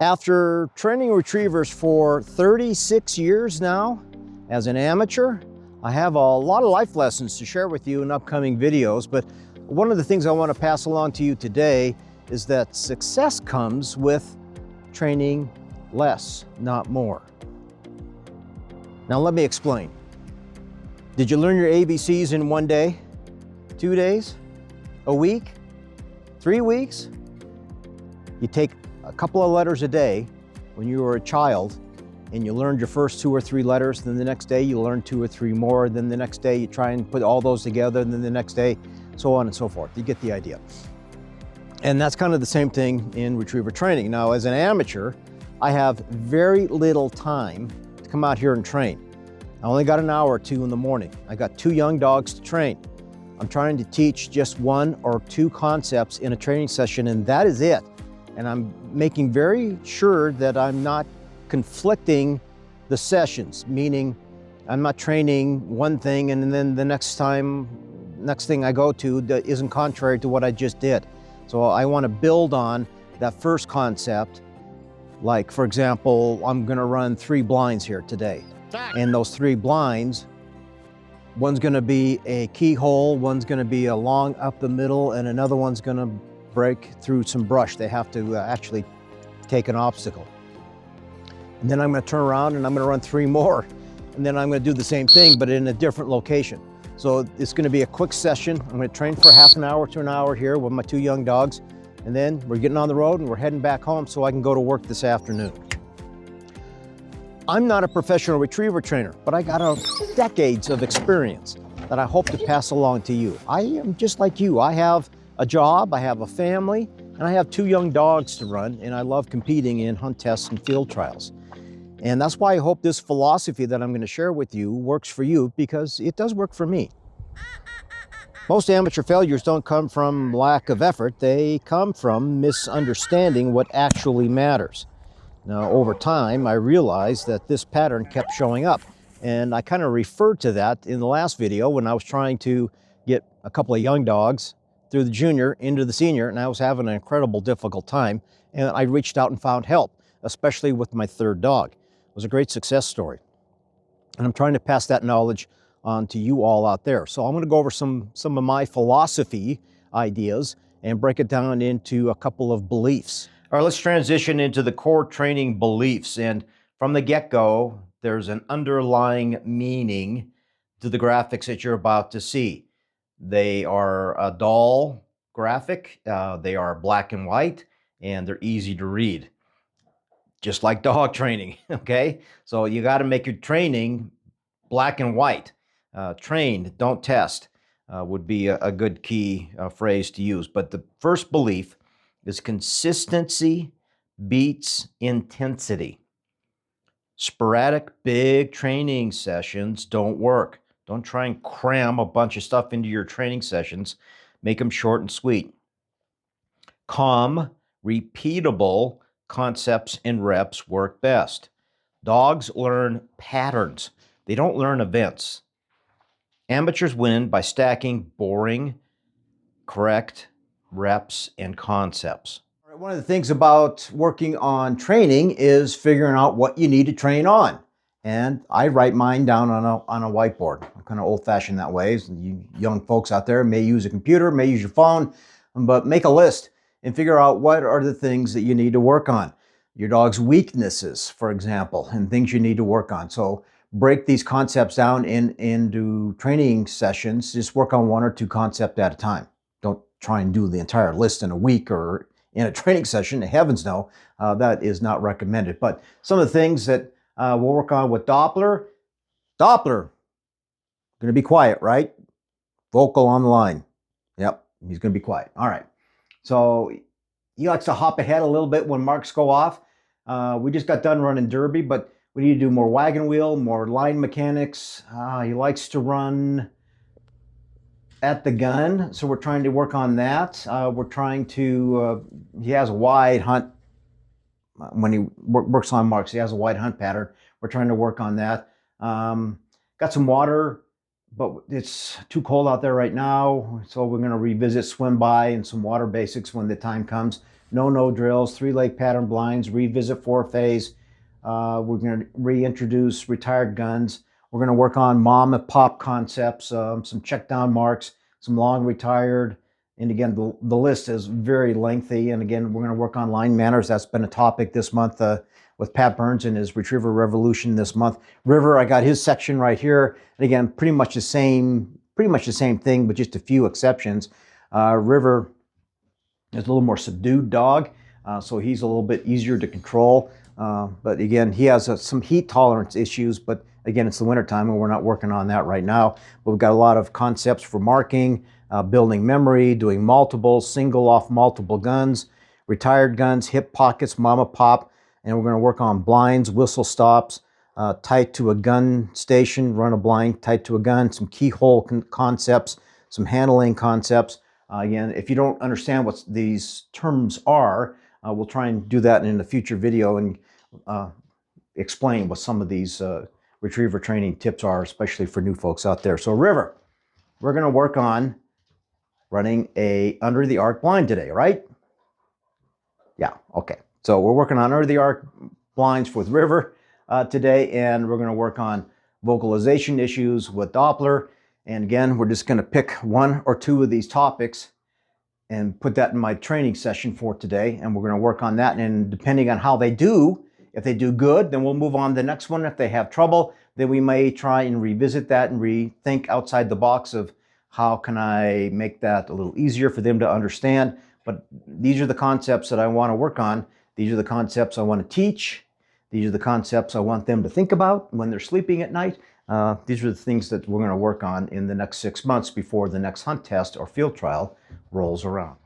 After training retrievers for 36 years now, as an amateur, I have a lot of life lessons to share with you in upcoming videos, but one of the things I want to pass along to you today is that success comes with training less, not more. Now let me explain. Did you learn your ABCs in 1 day, 2 days, a week, 3 weeks? You take a couple of letters a day when you were a child and you learned your first 2 or 3 letters, then the next day you learn 2 or 3 more, then the next day you try and put all those together, and then the next day, so on and so forth. You get the idea. And that's kind of the same thing in retriever training. Now, as an amateur, I have very little time to come out here and train. I only got an hour or 2 in the morning. I got 2 young dogs to train. I'm trying to teach just 1 or 2 concepts in a training session, and that is it. And I'm making very sure that I'm not conflicting the sessions, meaning I'm not training one thing and then the next thing I go to that isn't contrary to what I just did. So I want to build on that first concept. Like, for example, I'm going to run 3 blinds here today. And those 3 blinds, one's going to be a keyhole, one's going to be a long up the middle, and another one's going to break through some brush. They have to actually take an obstacle. And then I'm going to turn around and I'm going to run 3 more. And then I'm going to do the same thing, but in a different location. So it's going to be a quick session. I'm going to train for half an hour to an hour here with my 2 young dogs. And then we're getting on the road and we're heading back home so I can go to work this afternoon. I'm not a professional retriever trainer, but I got decades of experience that I hope to pass along to you. I am just like you. I have a job, I have a family, and I have 2 young dogs to run, and I love competing in hunt tests and field trials. And that's why I hope this philosophy that I'm going to share with you works for you, because it does work for me. Most amateur failures don't come from lack of effort, they come from misunderstanding what actually matters. Now, over time, I realized that this pattern kept showing up, and I kind of referred to that in the last video when I was trying to get a couple of young dogs through the junior into the senior, and I was having an incredible difficult time, and I reached out and found help, especially with my 3rd dog. It was a great success story. And I'm trying to pass that knowledge on to you all out there. So I'm going to go over some of my philosophy ideas and break it down into a couple of beliefs. All right, let's transition into the core training beliefs. And from the get-go, there's an underlying meaning to the graphics that you're about to see. They are a dull graphic, they are black and white, and they're easy to read. Just like dog training, okay? So you got to make your training black and white. Train, don't test, would be a good key phrase to use. But the first belief is consistency beats intensity. Sporadic big training sessions don't work. Don't try and cram a bunch of stuff into your training sessions. Make them short and sweet. Calm, repeatable concepts and reps work best. Dogs learn patterns. They don't learn events. Amateurs win by stacking boring, correct reps and concepts. One of the things about working on training is figuring out what you need to train on. And I write mine down on a whiteboard. I'm kind of old-fashioned that way. So you young folks out there may use a computer, may use your phone, but make a list and figure out what are the things that you need to work on. Your dog's weaknesses, for example, and things you need to work on. So break these concepts down into training sessions. Just work on 1 or 2 concepts at a time. Don't try and do the entire list in a week or in a training session. Heavens no, that is not recommended. But some of the things that we'll work on with Doppler. Doppler, going to be quiet, right? Vocal on the line. Yep, he's going to be quiet. All right. So he likes to hop ahead a little bit when marks go off. We just got done running Derby, but we need to do more wagon wheel, more line mechanics. He likes to run at the gun, so we're trying to work on that. We're trying to, he has a wide hunt. When he works on marks, he has a wide hunt pattern. We're trying to work on that. Got some water but it's too cold out there right now, so we're going to revisit swim by and some water basics when the time comes. No drills, 3-leg pattern blinds, revisit 4-phase. We're going to reintroduce retired guns. We're going to work on mom and pop concepts, some check down marks, some long retired. And again, the list is very lengthy. And again, we're going to work on line manners. That's been a topic this month with Pat Burns and his Retriever Revolution this month. River, I got his section right here. And again, pretty much the same thing, but just a few exceptions. River is a little more subdued dog, so he's a little bit easier to control. But again, he has some heat tolerance issues, but again, it's the wintertime and we're not working on that right now. But we've got a lot of concepts for marking, building memory, doing multiples, single off multiple guns, retired guns, hip pockets, mama pop, and we're going to work on blinds, whistle stops, tied to a gun station, run a blind tied to a gun, some keyhole concepts, some handling concepts. Again, if you don't understand what these terms are, we'll try and do that in a future video and explain what some of these retriever training tips are, especially for new folks out there. So River, we're going to work on running a under the arc blind today, right? Yeah, okay. So we're working on under the arc blinds with River today, and we're going to work on vocalization issues with Doppler. And again, we're just going to pick 1 or 2 of these topics and put that in my training session for today. And we're going to work on that. And depending on how they do, if they do good, then we'll move on to the next one. If they have trouble, then we may try and revisit that and rethink outside the box of how can I make that a little easier for them to understand. But these are the concepts that I want to work on. These are the concepts I want to teach. These are the concepts I want them to think about when they're sleeping at night. These are the things that we're going to work on in the next 6 months before the next hunt test or field trial rolls around.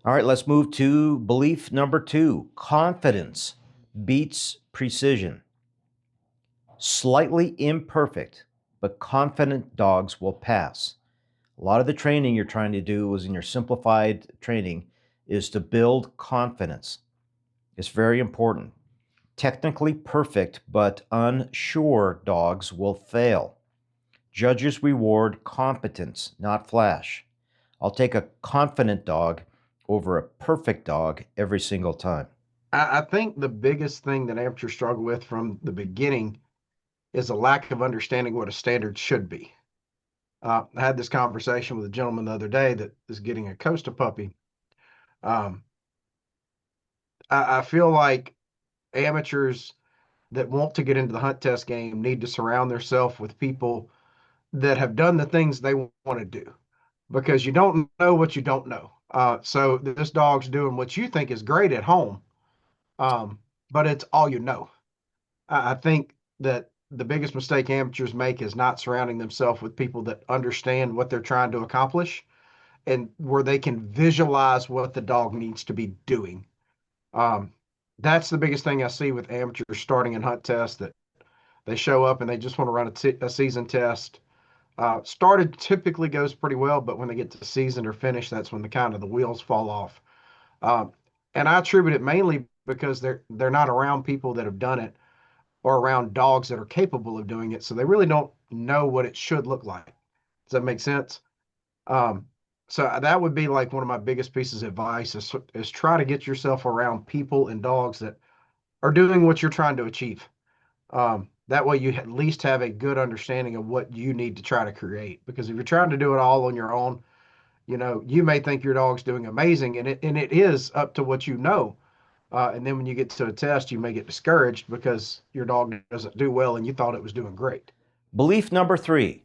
All right, let's move to belief number 2. Confidence beats precision. Slightly imperfect, but confident dogs will pass. A lot of the training you're trying to do is in your simplified training is to build confidence. It's very important. Technically perfect but unsure dogs will fail. Judges reward competence, not flash. I'll take a confident dog over a perfect dog every single time. I think the biggest thing that amateurs struggle with from the beginning is a lack of understanding what a standard should be. I had this conversation with a gentleman the other day that is getting a Costa puppy. I feel like amateurs that want to get into the hunt test game need to surround themselves with people that have done the things they want to do, because you don't know what you don't know. So this dog's doing what you think is great at home, but it's all you know. I think that the biggest mistake amateurs make is not surrounding themselves with people that understand what they're trying to accomplish and where they can visualize what the dog needs to be doing. That's the biggest thing I see with amateurs starting in hunt tests, that they show up and they just want to run a season test. Started typically goes pretty well, but when they get to season or finish, that's when the wheels fall off. And I attribute it mainly because they're not around people that have done it or around dogs that are capable of doing it. So they really don't know what it should look like. Does that make sense? So that would be like one of my biggest pieces of advice is try to get yourself around people and dogs that are doing what you're trying to achieve. That way you at least have a good understanding of what you need to try to create. Because if you're trying to do it all on your own, you may think your dog's doing amazing, and it is up to what you know. And then when you get to a test, you may get discouraged because your dog doesn't do well and you thought it was doing great. Belief number 3.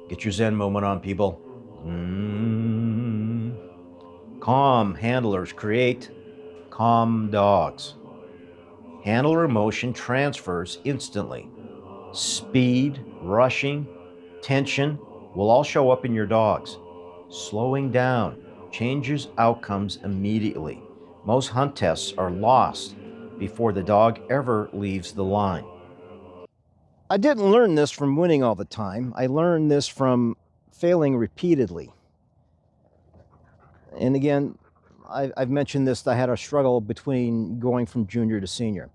Get your Zen moment on, people. Calm handlers create calm dogs. Handler emotion transfers instantly. Speed, rushing, tension will all show up in your dogs. Slowing down changes outcomes immediately. Most hunt tests are lost before the dog ever leaves the line. I didn't learn this from winning all the time. I learned this from failing repeatedly. And again, I've mentioned this, I had a struggle between going from junior to senior.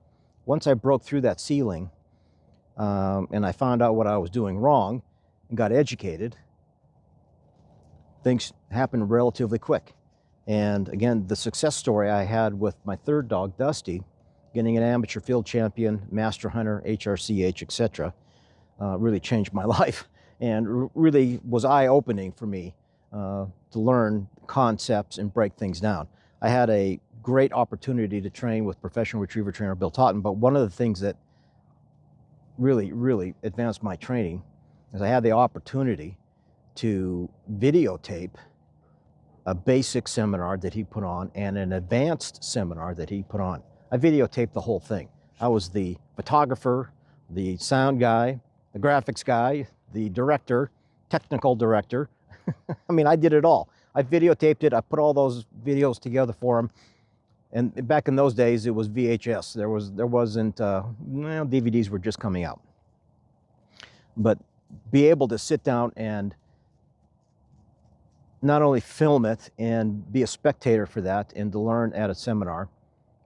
Once I broke through that ceiling, and I found out what I was doing wrong and got educated, things happened relatively quick. And again, the success story I had with my third dog, Dusty, getting an amateur field champion, master hunter, HRCH, etc., really changed my life and really was eye-opening for me to learn concepts and break things down. I had a great opportunity to train with professional retriever trainer Bill Totten, but one of the things that really advanced my training is I had the opportunity to videotape a basic seminar that he put on and an advanced seminar that he put on. I videotaped the whole thing. I was the photographer, the sound guy, the graphics guy, the director, technical director. I mean, I did it all. I videotaped it. I put all those videos together for him. And back in those days, it was VHS. There wasn't, well, DVDs were just coming out. But be able to sit down and not only film it and be a spectator for that and to learn at a seminar,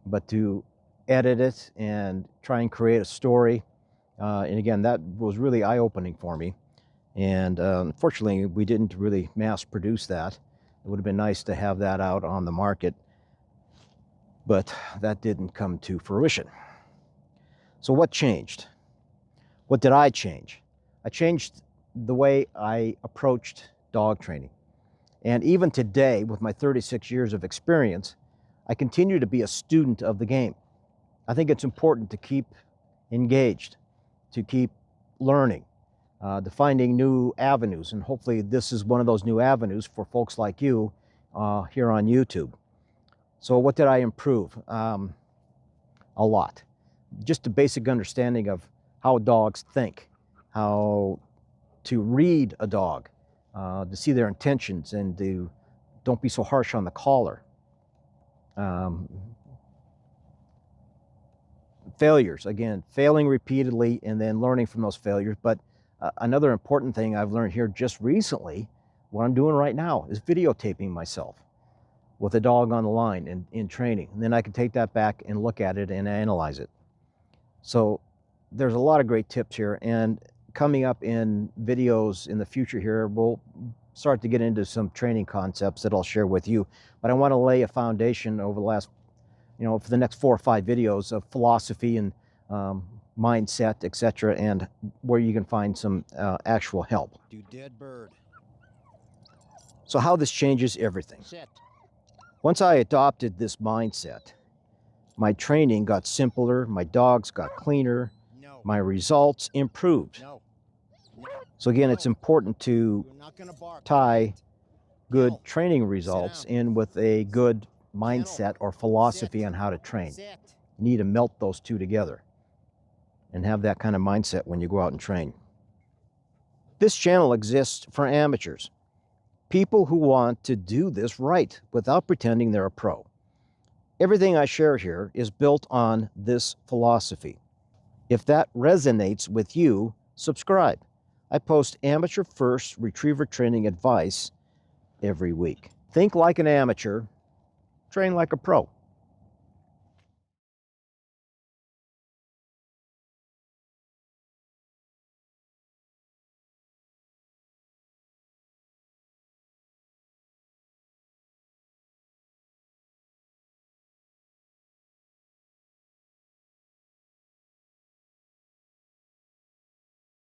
but to edit it and try and create a story. And again, that was really eye-opening for me. And unfortunately, we didn't really mass produce that. It would have been nice to have that out on the market, but that didn't come to fruition. So what changed? What did I change? I changed the way I approached dog training. And even today, with my 36 years of experience, I continue to be a student of the game. I think it's important to keep engaged, to keep learning, to finding new avenues. And hopefully this is one of those new avenues for folks like you here on YouTube. So what did I improve? A lot. Just a basic understanding of how dogs think, how to read a dog, to see their intentions, and to don't be so harsh on the collar. Failures, again, failing repeatedly and then learning from those failures. But another important thing I've learned here just recently, what I'm doing right now, is videotaping myself with a dog on the line and in training. And then I can take that back and look at it and analyze it. So there's a lot of great tips here. And coming up in videos in the future here, we'll start to get into some training concepts that I'll share with you. But I want to lay a foundation over the last, for the next 4 or 5 videos of philosophy and mindset, etc., and where you can find some actual help. Do dead bird. So how this changes everything. Sit. Once I adopted this mindset, my training got simpler, my dogs got cleaner, my results improved. So again, it's important to tie good training results in with a good mindset or philosophy on how to train. You need to melt those two together and have that kind of mindset when you go out and train. This channel exists for amateurs, people who want to do this right without pretending they're a pro. Everything I share here is built on this philosophy. If that resonates with you, subscribe. I post amateur first retriever training advice every week. Think like an amateur, train like a pro.